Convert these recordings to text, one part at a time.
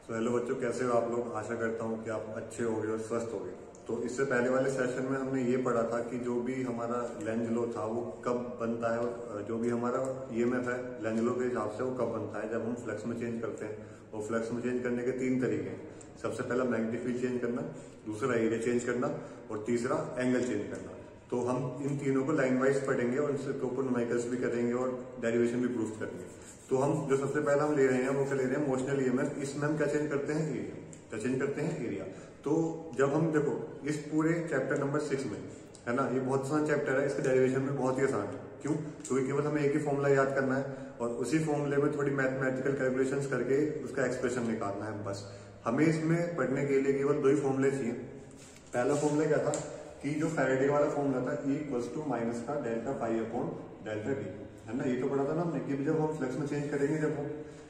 तो हेलो बच्चों, कैसे हो आप लोग। आशा करता हूँ कि आप अच्छे होगे और स्वस्थ होगे। तो इससे पहले वाले सेशन में हमने ये पढ़ा था कि जो भी हमारा लेंज लो था वो कब बनता है, और जो भी हमारा ईएमएफ है लेंज लो के हिसाब से वो कब बनता है, जब हम फ्लक्स में चेंज करते हैं। और फ्लक्स में चेंज करने के 3 तरीके हैं। सबसे पहला मैग्नेटिक फील्ड चेंज करना, दूसरा एरिया चेंज करना, और तीसरा एंगल चेंज करना। तो हम इन तीनों को लाइन वाइज पढ़ेंगे और इसके ऊपर न्यूमेरिकल्स भी करेंगे और डेरिवेशन भी प्रूफ करेंगे। तो हम जो सबसे पहला हम ले रहे हैं वो क्या ले रहे हैं, मोशनल ईएमएफ। इसमें हम क्या चेंज करते हैं, एरिया। क्या चेंज करते हैं, एरिया। तो जब हम देखो इस पूरे चैप्टर नंबर 6 में है ना, ये बहुत आसान चैप्टर है, इसका डेरिवेशन भी बहुत ही आसान है। क्यों? क्योंकि केवल हमें एक ही फॉर्मूला याद करना है और उसी फॉर्मूले में थोड़ी मैथमेटिकल कैलकुलेशंस करके उसका एक्सप्रेशन निकालना है। बस हमें इसमें पढ़ने के लिए केवल 2 ही फॉर्मूले चाहिए। पहला फॉर्मूला क्या था कि जो फैराडे वाला फॉर्मूला था, E = माइनस का delta phi upon delta T, है ना। ये तो पढ़ा था ना हमने कि जब हम फ्लक्स में चेंज करेंगे, जब हम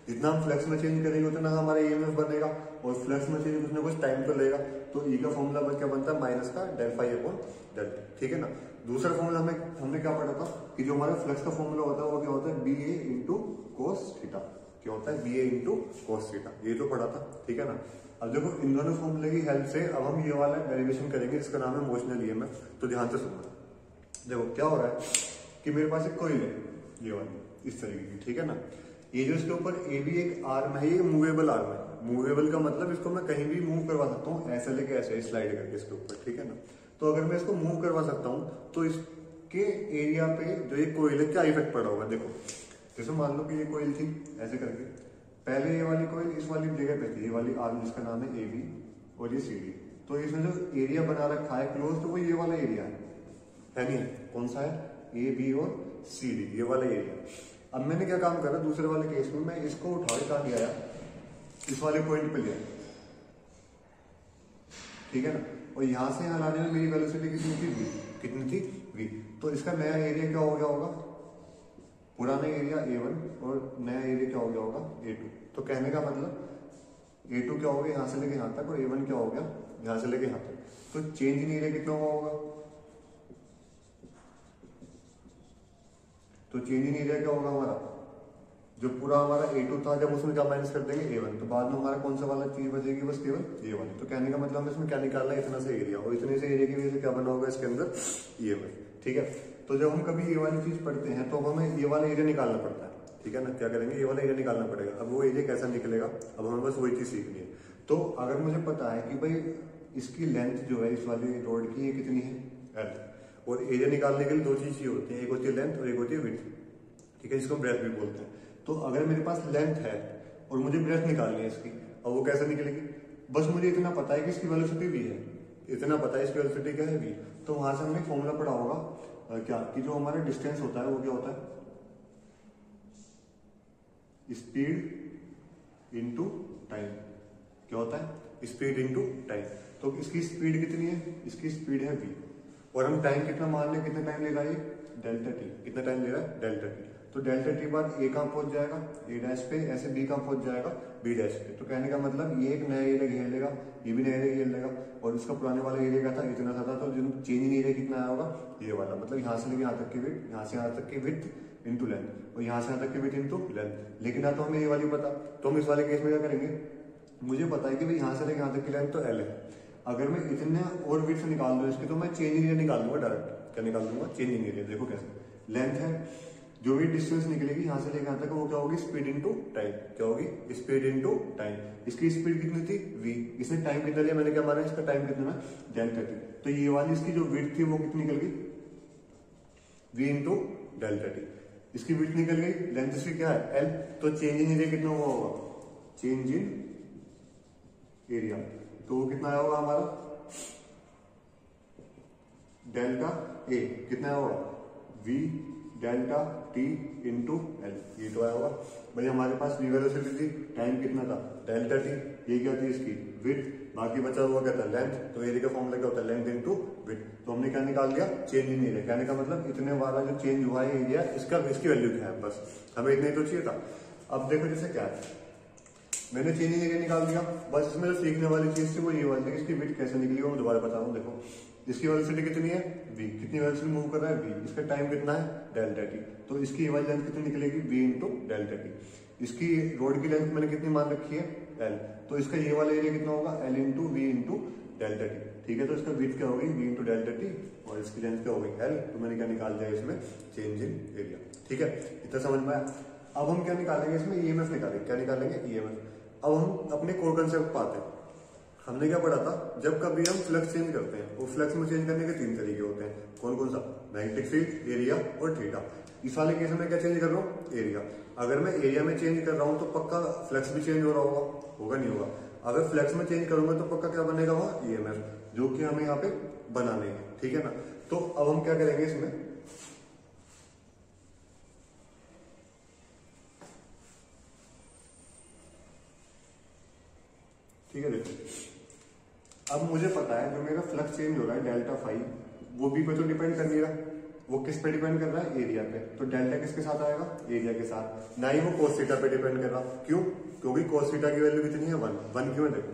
जितना हम फ्लक्स में चेंज करेंगे उतना हमारा ईएमएफ बनेगा, और फ्लक्स में चेंज कुछ ना कुछ टाइम तो लेगा। तो ई का फॉर्मूला क्या बनता है, माइनस का डेल फाई अपॉन डेल्टा, ठीक है ना। दूसरा फॉर्मूला हमने क्या पढ़ा था कि जो हमारा फ्लक्स का फॉर्मूला होता है वो क्या होता है, BA इंटू कोस थीटा। क्या होता है, BA इंटू कोस थीटा। ये तो पढ़ा था, ठीक है ना। अब देखो इन दोनों फॉर्मूले की हेल्प से अब हम ये वाला डेरिवेशन करेंगे जिसका नाम है मोशनल ईएमएफ। तो ध्यान से सुनना। देखो क्या हो रहा है कि मेरे पास एक कोइल है, ये वाली इस तरीके की, ठीक है ना। ये जो इसके ऊपर ए भी एक आर्म है, ये मूवेबल आर्म है। मूवेबल का मतलब इसको मैं कहीं भी मूव करवा सकता हूँ, ऐसे लेके ऐसे स्लाइड करके इसके ऊपर, ठीक है ना। तो अगर मैं इसको मूव करवा सकता हूँ तो इसके एरिया पे जो ये कोइल है क्या इफेक्ट पड़ा होगा। देखो जैसे मान लो कि ये कोइल थी, ऐसे करके पहले ये वाली कोइल इस वाली जगह पे थी, ये वाली आर्म जिसका नाम है AB और ये CD। तो इसमें जो एरिया बना रखा है क्लोज, तो वो ये वाला एरिया है नहीं, कौन सा है, AB और CD, ये वाला एरिया। अब मैंने क्या काम करा, दूसरे वाले केस में मैं इसको उठा के कहा गया इस वाले पॉइंट पे लिया, ठीक है ना। और यहां से यहां लाने में मेरी वेलोसिटी कितनी थी, V। कितनी थी, V। तो इसका नया एरिया क्या हो गया होगा, पुराना एरिया A1 और नया एरिया क्या हो गया होगा, A2। तो कहने का मतलब A2 क्या हो गया, यहां से लेके यहां तक, और A1 क्या हो गया, यहां से लेके यहां तक। तो चेंज इन एरिया कितना हुआ होगा, तो चेंज इन एरिया क्या होगा हमारा, जो पूरा हमारा A2 था, जब उसमें क्या माइनस कर देंगे A1, तो बाद में हमारा कौन सा वाला चीज बचेगी, बस केवल ये वाली। तो कहने का मतलब हमें इसमें क्या निकालना है, इतना से एरिया, और इतने से एरिया की वजह से क्या बना होगा इसके अंदर, EMF, ठीक है। तो जब हम कभी ये वाली चीज पढ़ते हैं तो हमें ये वाला एरिया निकालना पड़ता है, ठीक है ना। क्या करेंगे, ये वाला एरिया निकालना पड़ेगा। अब वो एरिया कैसा निकलेगा, अब हमें बस वही चीज सीखनी है। तो अगर मुझे पता है कि भाई इसकी लेंथ जो है इस वाली रोड की ये कितनी है, L, और एरिया निकालने के लिए 2 चीज चाहिए होती है, एक होती है लेंथ और एक होती है विड्थ, ठीक है, जिसको ब्रेथ भी बोलते हैं। तो अगर मेरे पास लेंथ है और मुझे ब्रेथ निकालनी है इसकी, अब वो कैसे निकलेगी, बस मुझे इतना पता है कि इसकी वेलोसिटी V है, इतना पता है इसकी वेलोसिटी क्या है, V। तो वहां से हमने फॉर्मूला पढ़ा होगा क्या कि जो हमारा डिस्टेंस होता है वो क्या होता है, स्पीड इनटू टाइम। क्या होता है, स्पीड इनटू टाइम। तो इसकी स्पीड कितनी है, इसकी स्पीड है V, और हम टाइम कितना मान लें, कितना टाइम ले रहा है, डेल्टा टी। कितना टाइम ले रहा है, डेल्टा टी। तो डेल्टा टी बाद A कहां पहुंच जाएगा, A' पे, ऐसे B कहां पहुंच जाएगा, B' पे। तो कहने का मतलब ये एक नया एरिया घेर लेगा, ये भी नया एरिया घेर लेगा, और इसका पुराने वाला एरिया क्या था, इतना सा था। तो चेंज इन एरिया कितना आया होगा, ये वाला। मतलब यहाँ से लेके यहाँ तक की विड्थ, यहाँ से यहाँ तक की विड्थ इंटू लेंथ, और यहाँ से यहाँ तक की विड्थ इंटू लेंथ। लेकिन ना तो हमें ये वाली पता, तो हम इस वाले केस में क्या करेंगे, मुझे पता है कि भाई यहाँ से लेके यहाँ तक की लेंथ तो L है। अगर मैं इतने और विड्थ निकाल दूं इसकी, तो मैं चेंज इन एरिया निकाल दूंगा डायरेक्ट। क्या निकाल दूंगा, चेंज इन एरिया। देखो कैसे, लेंथ है, जो भी डिस्टेंस निकलेगी यहाँ से लेकर यहाँ तक, वो क्या होगी, स्पीड इनटू टाइम। क्या होगी, स्पीड इनटू टाइम। इसकी स्पीड कितनी थी, V। इसने टाइम कितना लिया, मैंने क्या माना, इसका टाइम कितना है, डेल्टा टी। तो ये वाली इसकी जो विड्थ थी वो कितनी निकल गई, V इंटू डेल्टा टी। इसकी विड्थ निकल गई, लेंथ इसकी क्या है, L। तो चेंज इन एरिया कितना हुआ होगा, चेंज इन एरिया, तो वो कितना आया होगा हमारा, डेल्टा A कितना होगा, V delta T into L। ये तो आया होगा भाई। हमारे पास V वेलोसिटी थी, टाइम कितना था, डेल्टा T, ये क्या थी इसकी विड्थ, बाकी बचा हुआ क्या था, लेंथ। तो एरिया का फॉर्मूला क्या होता है, लेंथ इंटू विड्थ। तो हमने क्या निकाल लिया, चेंज इन एरिया। कहने का मतलब इतने वाला जो चेंज हुआ है एरिया, इसका इसकी वैल्यू क्या है, बस हमें इतना ही तो चाहिए था। अब देखो जैसे क्या है, मैंने चेंज इन एरिया निकाल दिया, बस इसमें जो सीखने वाली चीज थी वो ये वाली थी, इसकी विड्थ कैसे निकली वो मैं दोबारा बता रहा हूँ। देखो इसकी वेलोसिटी कितनी है v, कितनी वेलोसिटी मूव कर रहा है v, इसका टाइम कितना है डेल्टा t, तो इसकी ये वाली लेंथ कितनी निकलेगी v इंटू डेल्टा t। इसकी रोड की लेंथ मैंने कितनी मान रखी है l, तो इसका ये वाला एरिया कितना होगा l into V into delta T. ठीक है, तो इसका विड्थ क्या होगी v इंटू डेल्टा टी और इसकी लेंथ क्या होगी l, तो मैंने क्या निकाल दिया इसमें चेंज इन एरिया। ठीक है, इतना समझ में आया। अब हम क्या निकालेंगे इसमें ईएमएफ निकालेंगे, क्या निकालेंगे ईएमएफ। अब हम अपने कोर कंसेप्ट पाते हैं। हमने क्या पढ़ा था, जब कभी हम फ्लक्स चेंज करते हैं वो फ्लक्स में चेंज करने के 3 तरीके होते हैं। कौन कौन सा, मैग्नेटिक फील्ड, एरिया और थीटा। इस वाले केस में क्या चेंज कर रहा हूँ एरिया। अगर मैं एरिया में चेंज कर रहा हूँ तो पक्का फ्लक्स भी चेंज हो रहा होगा नहीं होगा। अगर फ्लक्स में चेंज करूंगा तो पक्का क्या बनेगा वहां ईएमएफ, जो कि हमें यहाँ पे बनाने हैं। ठीक है ना, तो अब हम क्या करेंगे इसमें, ठीक है देखो अब मुझे पता है जो मेरा फ्लक्स चेंज हो रहा है डेल्टा फाई, वो बी पे तो डिपेंड कर नहीं रहा, वो किस पे डिपेंड कर रहा है एरिया पे। तो डेल्टा किसके साथ आएगा एरिया के साथ, ना ही वो कोस थीटा पे डिपेंड कर रहा। क्यों, क्योंकि कोस थीटा की वैल्यू कितनी है 1 क्यों है देखो,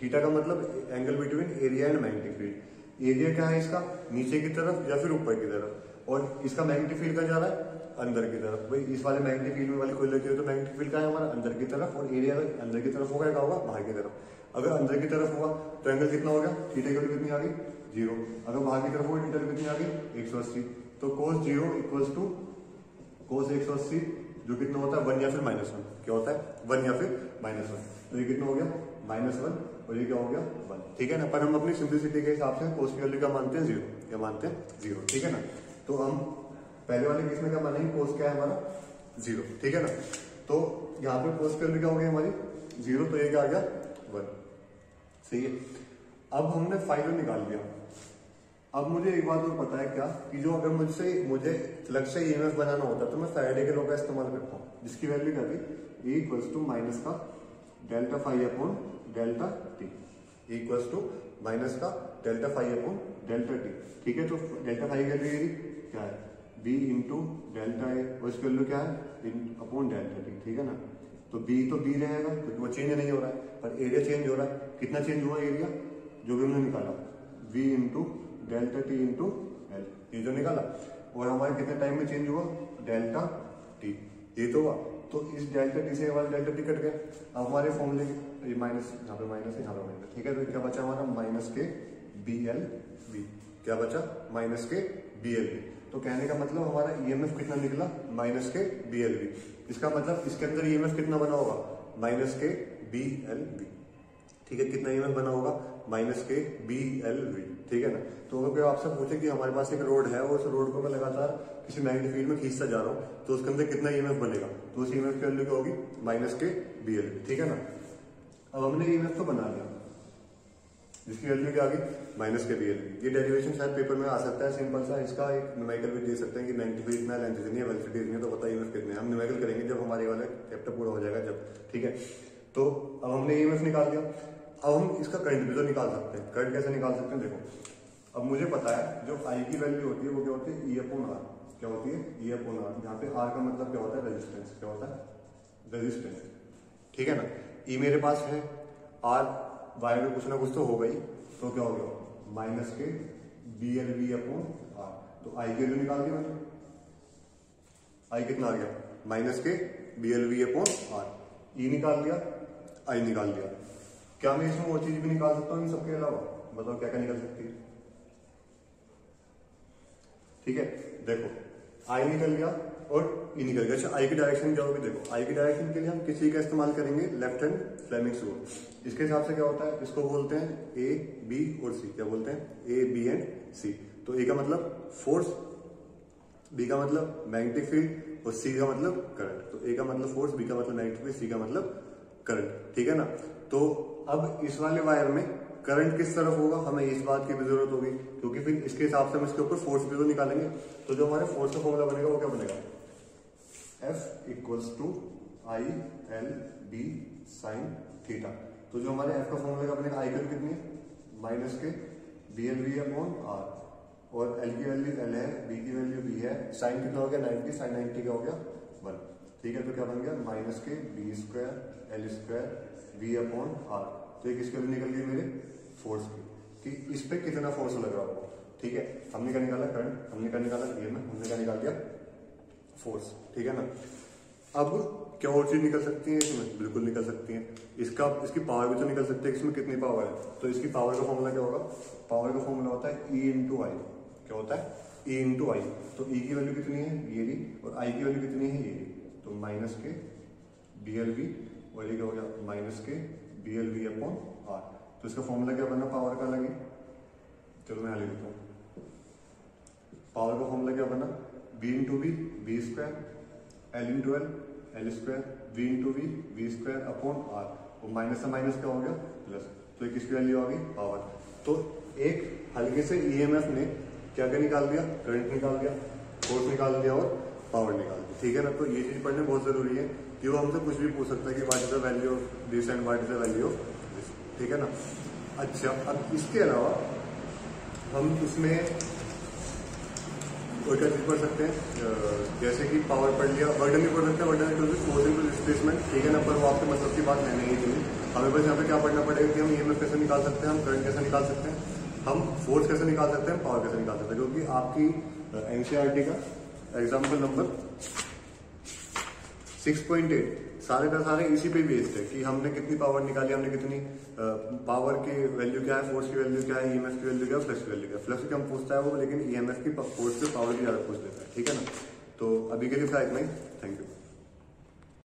थीटा का मतलब angle between area and magnetic field. Area क्या है इसका नीचे की तरफ या फिर ऊपर की तरफ, और इसका मैग्नेटिक फील्ड कहाँ जा रहा है अंदर की तरफ। भाई इस वाले मैग्नेटिक फील्ड में वाली कोई लगी हो तो मैग्नेटिक फील्ड का है हमारा अंदर की तरफ, और एरिया अंदर की तरफ होगा क्या होगा बाहर की तरफ। अगर अंदर की तरफ हुआ तो एंगल कितना हो गया, थीटा की वैल्यू कितनी आ गई 0। अगर बाहर की तरफ होगा थीटा कितनी आ गई 180। तो cos 0 इक्वल्स टू cos 180 जो कितना होता है 1 या फिर -1, क्या होता है 1 या फिर -1। तो ये कितना हो गया -1 और ये क्या हो गया 1। ठीक है ना, पर हम अपनी सिंप्लिसिटी के हिसाब से cos की वैल्यू क्या मानते हैं 0, क्या मानते हैं 0। ठीक है ना, तो हम पहले वाले केस में क्या मानेंगे cos क्या है हमारा 0। ठीक है ना, तो यहाँ पे cos की वैल्यू क्या हो गई हमारी 0, तो ये क्या आ गया 1। सही है, अब हमने फाइनल निकाल लिया। अब मुझे एक बात और पता है क्या, कि जो अगर मुझे फ्लक्स से ईएमएफ बनाना होता तो मैं फैराडे के लॉ का इस्तेमाल करता हूँ, जिसकी वैल्यू क्या थी E इक्वल्स टू माइनस का delta phi upon delta t, equals to minus का delta phi upon delta T. ठीक है, तो डेल्टा फाई की वैल्यू क्या है B इंटू डेल्टा ए, और इसकी वैल्यू क्या है अपॉन डेल्टा टी। ठीक है ना, तो B तो B रहेगा क्योंकि वो चेंज नहीं हो रहा है, पर एरिया चेंज हो रहा है। कितना चेंज हुआ एरिया, जो भी हमने निकाला V into delta T into L, ये जो निकाला, और हमारे कितने टाइम में चेंज हुआ डेल्टा टी, ये तो हुआ। तो इस डेल्टा टी से वाला डेल्टा टी कट गया। अब हमारे फॉर्मूले ये माइनस, यहाँ पे माइनस है यहाँ पे माइनस। ठीक है, तो क्या बचा हमारा माइनस के बी एल वी, क्या बचा माइनस के बी एल वी। तो कहने का मतलब हमारा ईएमएफ कितना निकला माइनस के बी एल वी। इसका मतलब इसके अंदर ईएमएफ कितना बना होगा माइनस के बी एल वी। ठीक है, कितना ईएमएफ बना होगा माइनस के बी एल वी। ठीक है ना, तो अगर आपसे पूछे कि हमारे पास एक रोड है और उस रोड को मैं लगातार किसी मैग्नेटिक फील्ड में खींचता जा रहा हूँ, तो उसके अंदर कितना ईएमएफ बनेगा, तो उस ईएमएफ की वैल्यू क्या होगी माइनस के बी एल वी। ठीक है ना, अब हमने ईएमएफ तो बना लिया, जिसकी वैल्यू क्या आ गई माइनस के बी एल वी। ये डेरिवेशन शायद पेपर में आ सकता है सिंपल सा, इसका एक न्यूमेरिकल भी दे सकते हैं कि मैग्नेटिक फील्ड में लेंथ कितनी है, वेलोसिटी कितनी है, तो पता ईएमएफ कितने हैं। हम न्यूमेरिकल करेंगे जब हमारे वाला चैप्टर पूरा हो जाएगा जब। ठीक है, तो अब हमने ईएमएफ निकाल दिया। अब हम इसका करंट भी तो निकाल सकते हैं। करंट कैसे निकाल सकते हैं देखो, अब मुझे पता है जो आई की वैल्यू होती है वो क्या होती है ई अपॉन आर। क्या होती है ई अपॉन आर, यहाँ पे आर का मतलब क्या होता है रेजिस्टेंस, क्या होता है रेजिस्टेंस। ठीक है ना, ई मेरे पास है, आर वाई में कुछ ना कुछ तो होगा ही, तो क्या हो गया माइनस के B L V upon R. तो आई की वैल्यू निकाल दी मैंने, आई कितना आ गया माइनस के B L V upon R. E निकाल लिया, आई निकाल लिया। क्या मैं इसमें वो चीज भी निकाल सकता हूँ इन सबके अलावा, बताओ क्या क्या निकल सकती है। ठीक है, देखो आई निकल गया और ई निकल गया। अच्छा, आई की डायरेक्शन क्या होगी देखो, आई की डायरेक्शन के लिए हम किसी का इस्तेमाल करेंगे लेफ्ट हैंड फ्लेमिंग्स रूल। इसके हिसाब से क्या होता है, इसको बोलते हैं ए बी और सी। क्या बोलते हैं ए बी एंड सी। तो ए का मतलब फोर्स, बी का मतलब मैग्नेटिक फील्ड और सी का मतलब करंट। तो ए का मतलब फोर्स, बी का मतलब मैग्नेटिक फील्ड, सी का मतलब करंट। ठीक है ना, तो अब इस वाले वायर में करंट किस तरफ होगा हमें इस बात की भी जरूरत होगी, क्योंकि फिर इसके हिसाब से हम इसके ऊपर फोर्स भी तो निकालेंगे। तो जो हमारे फोर्स का फॉर्मूला बनेगा वो क्या बनेगा F equals to I L B sine theta. तो जो हमारे F का फॉर्मूला क्या बनेगा, आई की वैल्यू कितनी है माइनस के B L V upon R, और एल की वैल्यू एल है, बी की वैल्यू बी है, साइन कितना हो गया 90, साइन 90 क्या हो गया 1। ठीक है, तो क्या बन गया माइनस के B square L square V upon R. तो एक इसकी वैल्यू निकल गई मेरे फोर्स की, कि इस पे कितना फोर्स लग रहा होगा। ठीक है, हमने क्या निकाला करंट, हमने क्या निकाला ईएमएफ, हमने क्या निकाल दिया फोर्स, ठीक है ना। अब क्या और चीज निकल सकती है इसमें, बिल्कुल निकल सकती है, इसकी पावर भी तो निकल सकती है, इसमें कितनी पावर है। तो इसकी पावर का फॉर्मूला क्या होगा, पावर का फॉर्मूला होता है E इंटू आई। क्या होता है, E इंटू आई। तो E की वैल्यू कितनी है ये ली, और I की वैल्यू कितनी है ये ली, तो माइनस के BLV, और ये क्या हो गया माइनस के BLV अपॉन R। तो इसका फॉर्मूला क्या बना पावर का लगे, चलो मैं लिख देता हूँ। पावर का फॉर्मूला क्या बना, B into B B square, L into L square, V into V square upon R। और माइनस से माइनस क्या हो गया प्लस, तो किसकी वैल्यू आ गई पावर। तो एक हल्के से ईएमएफ ने क्या क्या निकाल दिया, करंट निकाल दिया, फोर्स निकाल दिया और पावर निकाल दी, ठीक है ना। तो ये चीज पढ़ने बहुत जरूरी है कि वो हमसे कुछ भी पूछ सकता है कि what is the value of this and what is the value of this, ठीक है ना। अच्छा, अब इसके अलावा हम इसमें और क्या चीज पढ़ सकते हैं, जैसे कि पावर पढ़ लिया, वर्डन भी पढ़ सकते हैं, work done equal to force into displacement, ठीक है ना। पर वो आपके मतलब की बात है नहीं है, हमें बस यहाँ पे क्या पढ़ना पड़ेगा कि हम ईएमएफ कैसे निकाल सकते हैं, हम करंट कैसे निकाल सकते हैं, हम फोर्स कैसे निकाल सकते हैं, पावर कैसे निकाल सकते हैं। क्योंकि आपकी एनसीईआरटी का एग्जाम्पल नंबर 6.8 सारे का सारे इसी पे बेस्ड है कि हमने कितनी पावर निकाली, हमने कितनी पावर की वैल्यू क्या है, फोर्स की वैल्यू क्या है, ईएमएफ की वैल्यू क्या है, फ्लक्स की वैल्यू क्या है। फ्लक्स की कम पूछता है वो, लेकिन ईएमएफ की फोर्स से पावर की ज्यादा पूछ लेता है, ठीक है ना। तो अभी के लिए इतना ही, थैंक यू।